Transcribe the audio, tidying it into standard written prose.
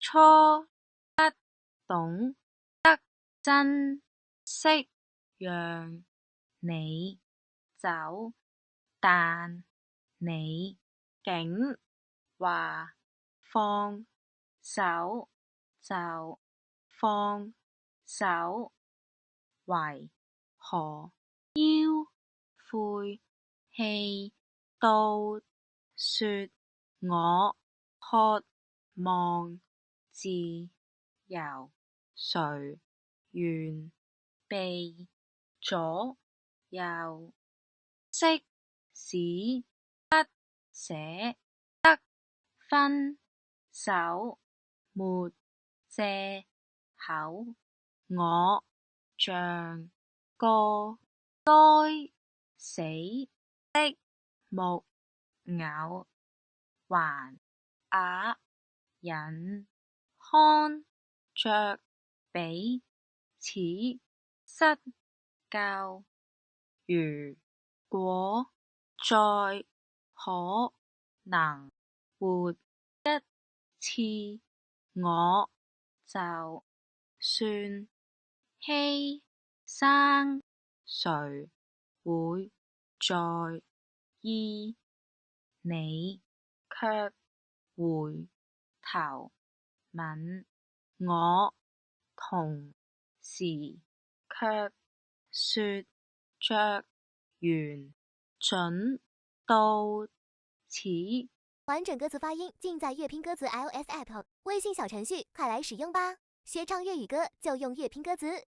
初不懂得珍惜，讓你走，但你竟話放手就放手，為何要晦氣到說我渴望自由？誰願被左右？即使不捨得分手，沒藉口，我像個該死的木偶，還啞忍看着彼此失救。如果再可能活一次，我就算犧牲，誰會在意？你卻回頭吻我，同時卻說着緣盡到此。完整歌詞發音盡在粵拼歌詞 iOS App， 微信小程序快來使用吧！學唱粵語歌就用粵拼歌詞。